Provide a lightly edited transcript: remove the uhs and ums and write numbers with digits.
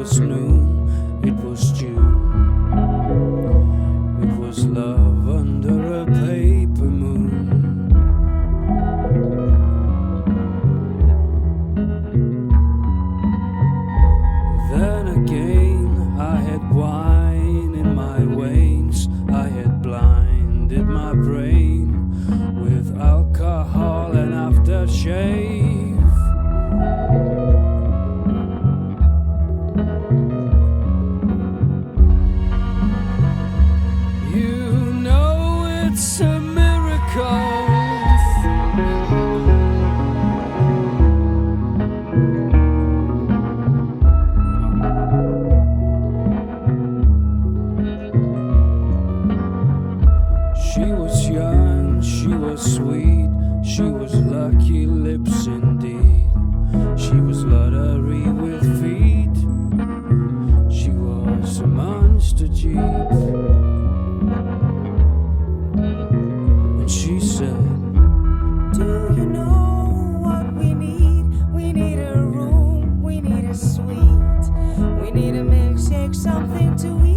was noon, it was June. It was love under a paper moon. Then again I had wine in my veins, I had blinded my brain with alcohol and aftershave. You know it's a miracle. She was young, she was sweet, she was lucky lips indeed. She was lottery with feet, she was a monster jeep. And she said, do you know what we need? We need a room, we need a suite, we need a milkshake, something to eat.